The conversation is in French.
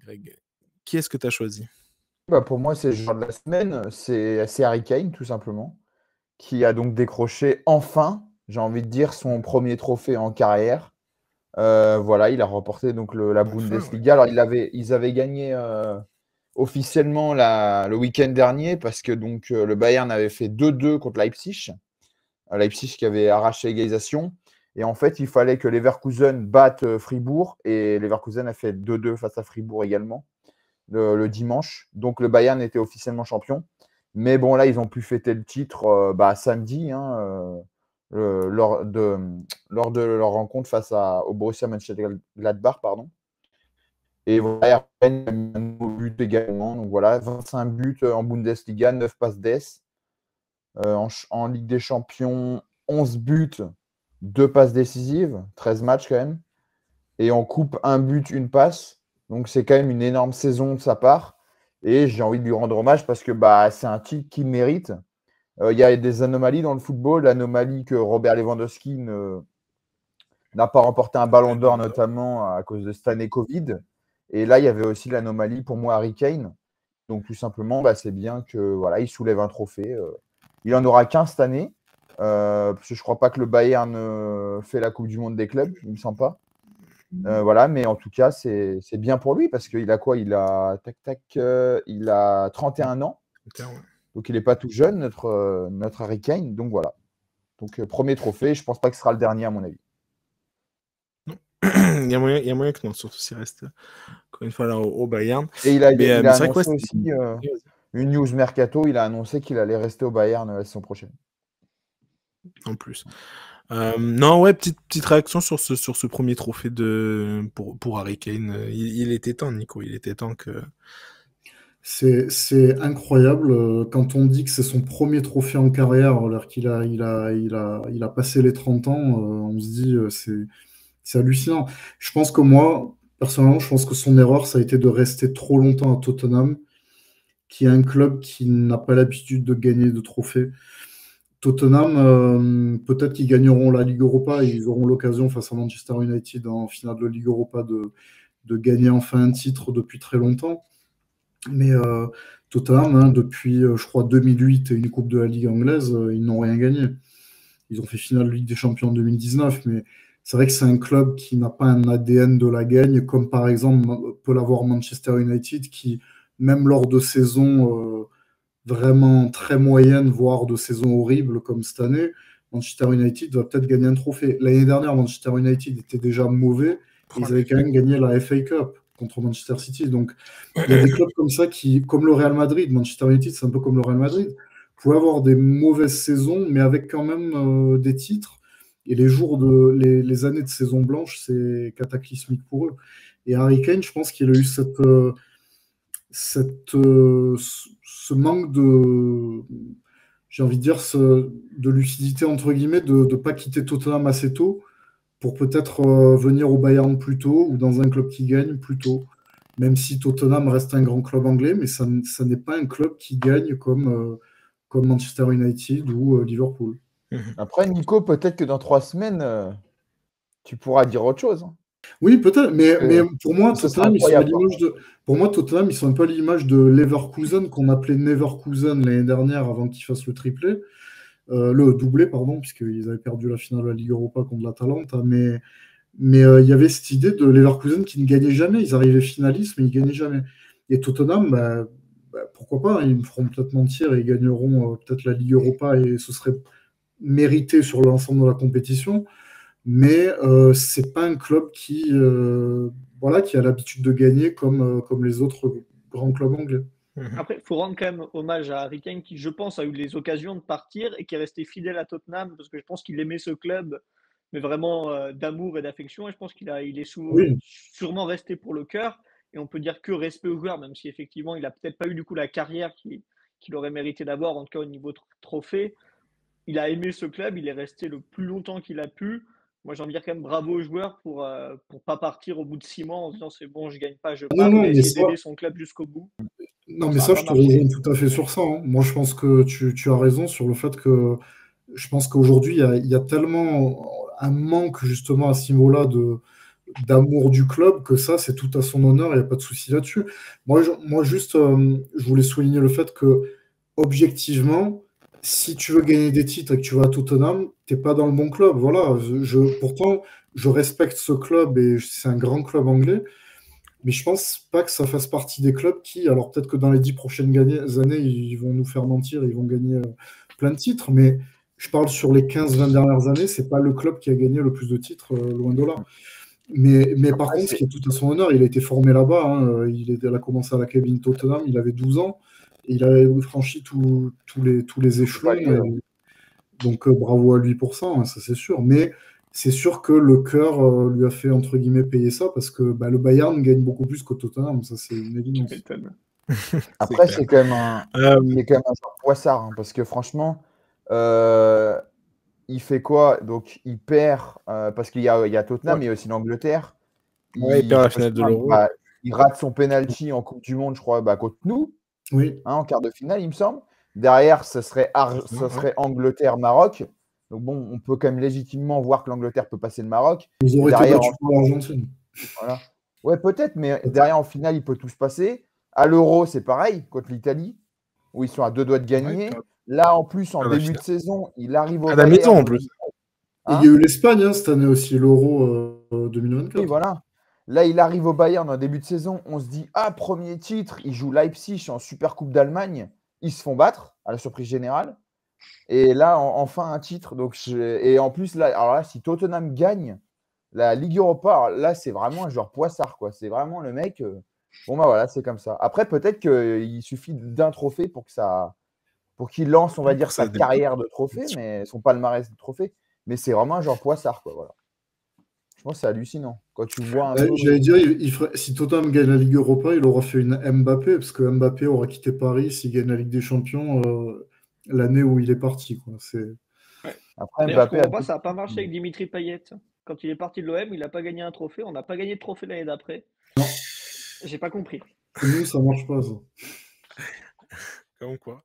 Greg. Qui est-ce que tu as choisi? Bah, pour moi, c'est le joueur de la semaine. C'est Harry Kane, tout simplement, qui a donc décroché enfin, j'ai envie de dire, son premier trophée en carrière. Voilà, il a remporté donc la Enfin, ouais. Bundesliga. Alors, ils avaient gagné officiellement le week-end dernier parce que donc le Bayern avait fait 2-2 contre Leipzig. Leipzig qui avait arraché l'égalisation. Et en fait, il fallait que Leverkusen batte Fribourg. Et Leverkusen a fait 2-2 face à Fribourg également le dimanche. Donc le Bayern était officiellement champion. Mais bon, là, ils ont pu fêter le titre samedi, hein, lors de leur rencontre face au Borussia Mönchengladbach, pardon. Et voilà, il a mis un nouveau but également. Donc voilà, 25 buts en Bundesliga, 9 passes d'ess. En Ligue des Champions, 11 buts, 2 passes décisives, 13 matchs quand même. Et en coupe, 1 but, 1 passe. Donc c'est quand même une énorme saison de sa part. Et j'ai envie de lui rendre hommage parce que c'est un titre qu'il mérite. Il y a des anomalies dans le football. L'anomalie que Robert Lewandowski n'a pas remporté un ballon d'or, notamment à cause de cette année Covid. Et là, il y avait aussi l'anomalie pour moi Harry Kane. Donc tout simplement, c'est bien que voilà, il soulève un trophée. Il en aura qu'un cette année. Parce que je ne crois pas que le Bayern fait la Coupe du Monde des clubs, il ne me semble pas. Voilà, mais en tout cas, c'est bien pour lui parce qu'il a quoi? Il a il a 31 ans. Donc il n'est pas tout jeune, notre Harry Kane. Donc voilà. Donc premier trophée, je ne pense pas que ce sera le dernier à mon avis. Non. il y a moyen que non, surtout s'il reste encore une fois là au Bayern. Et il a annoncé aussi une news mercato, il a annoncé qu'il allait rester au Bayern la saison prochaine. En plus. Non, ouais, petite réaction sur ce premier trophée pour Harry Kane. Il était temps, Nico, il était temps que... C'est incroyable quand on dit que c'est son premier trophée en carrière, alors qu'il a passé les 30 ans, on se dit c'est hallucinant. Je pense que moi, personnellement, je pense que son erreur, ça a été de rester trop longtemps à Tottenham, qui est un club qui n'a pas l'habitude de gagner de trophées. Tottenham, peut-être qu'ils gagneront la Ligue Europa et ils auront l'occasion face à Manchester United en finale de Ligue Europa de gagner enfin un titre depuis très longtemps. Mais Tottenham, depuis, je crois, 2008 et une Coupe de la Ligue anglaise, ils n'ont rien gagné. Ils ont fait finale de Ligue des Champions en 2019, mais c'est vrai que c'est un club qui n'a pas un ADN de la gagne, comme par exemple peut l'avoir Manchester United, qui, même lors de saisons vraiment très moyennes, voire de saisons horribles comme cette année, Manchester United va peut-être gagner un trophée. L'année dernière, Manchester United était déjà mauvais, ils avaient quand même gagné la FA Cup contre Manchester City. Donc, il y a des clubs comme ça qui, comme le Real Madrid, Manchester United, c'est un peu comme le Real Madrid, pouvaient avoir des mauvaises saisons, mais avec quand même des titres. Et les années de saison blanche, c'est cataclysmique pour eux. Et Harry Kane, je pense qu'il a eu ce manque de, j'ai envie de dire, de lucidité, entre guillemets, de ne pas quitter Tottenham assez tôt pour peut-être venir au Bayern plus tôt ou dans un club qui gagne plus tôt. Même si Tottenham reste un grand club anglais, mais ça n'est pas un club qui gagne comme Manchester United ou Liverpool. Après, Nico, peut-être que dans 3 semaines, tu pourras dire autre chose. Hein. Oui, peut-être, mais pour moi, Tottenham, ils sont un peu à l'image de Leverkusen, qu'on appelait Neverkusen l'année dernière avant qu'ils fassent le triplé. Le doublé, pardon, puisqu'ils avaient perdu la finale de la Ligue Europa contre l'Atalanta. Mais il y avait cette idée de Leverkusen qui ne gagnait jamais. Ils arrivaient finalistes, mais ils ne gagnaient jamais. Et Tottenham, pourquoi pas, ils me feront peut-être mentir et ils gagneront peut-être la Ligue Europa et ce serait mérité sur l'ensemble de la compétition. Mais ce n'est pas un club qui a l'habitude de gagner comme les autres grands clubs anglais. Après, il faut rendre quand même hommage à Harry Kane qui, je pense, a eu les occasions de partir et qui est resté fidèle à Tottenham parce que je pense qu'il aimait ce club, mais vraiment d'amour et d'affection. Et je pense qu'il est sûrement resté pour le cœur. Et on peut dire que respect au joueur, même si effectivement, il n'a peut-être pas eu du coup la carrière qu'il aurait mérité d'avoir, en tout cas au niveau trophée. Il a aimé ce club, il est resté le plus longtemps qu'il a pu. Moi, j'ai envie de dire quand même bravo aux joueurs pour pas partir au bout de 6 mois en se disant c'est bon, je gagne pas, je pars. Il a essayé d'aider son club jusqu'au bout. Non, mais ça, je te rejoins tout à fait sur ça. Hein. Moi, je pense que tu as raison sur le fait que je pense qu'aujourd'hui, il y a tellement un manque justement à ce niveau-là d'amour du club que ça, c'est tout à son honneur, il n'y a pas de souci là-dessus. Moi juste, je voulais souligner le fait que, objectivement, si tu veux gagner des titres et que tu vas à Tottenham, tu n'es pas dans le bon club. Voilà. Pourtant, je respecte ce club et c'est un grand club anglais, mais je pense pas que ça fasse partie des clubs qui, alors peut-être que dans les 10 prochaines années, ils vont nous faire mentir, ils vont gagner plein de titres, mais je parle sur les 15-20 dernières années, c'est pas le club qui a gagné le plus de titres, loin de là. Mais par contre, ce qui est tout à son honneur, il a été formé là-bas. Hein, il a commencé à l'Académie de Tottenham, il avait 12 ans, et il avait franchi tous les échelons. Donc bravo à lui pour ça, hein, ça c'est sûr. Mais c'est sûr que le cœur lui a fait, entre guillemets, payer ça, parce que le Bayern gagne beaucoup plus qu'au Tottenham, ça c'est une évidence. Après, c'est quand même un genre poissard, hein, parce que franchement, il fait quoi? Donc, il perd, parce qu'il y a Tottenham, mais il y a aussi l'Angleterre. Ouais, il perd la finale de l'Euro. Il rate son penalty en Coupe du Monde, je crois, contre nous, Oui. en quart de finale, il me semble. Derrière, ce serait Angleterre-Maroc. Donc bon, on peut quand même légitimement voir que l'Angleterre peut passer le Maroc. Ils auraient été battus par l'Argentine. Voilà. Ouais, peut-être, mais derrière, en finale, il peut tout se passer. À l'Euro, c'est pareil, contre l'Italie, où ils sont à 2 doigts de gagner. Là, en plus, en début de saison, il arrive au à la maison, en plus. Il y a eu l'Espagne cette année aussi, l'Euro 2024. Oui, voilà. Là, il arrive au Bayern en début de saison. On se dit, premier titre, il joue Leipzig en Super Coupe d'Allemagne. Ils se font battre, à la surprise générale. Et là, enfin, un titre. Et en plus, là, alors là, si Tottenham gagne la Ligue Europa, là, c'est vraiment un genre poissard, quoi. C'est vraiment le mec. Bon, voilà, c'est comme ça. Après, peut-être qu'il suffit d'un trophée pour qu'il lance, on va dire, sa carrière de trophée, mais son palmarès de trophée. Mais c'est vraiment un genre poissard, quoi. Voilà. Je pense que c'est hallucinant. Quand tu vois J'allais dire, si Tottenham gagne la Ligue Europa, il aura fait une Mbappé, parce que Mbappé aura quitté Paris s'il gagne la Ligue des Champions l'année où il est parti, quoi. Après, Mbappé, ça n'a pas marché avec Dimitri Payet. Quand il est parti de l'OM, il n'a pas gagné un trophée. On n'a pas gagné de trophée l'année d'après. Non. J'ai pas compris. Nous, ça marche pas, ça. Comme quoi.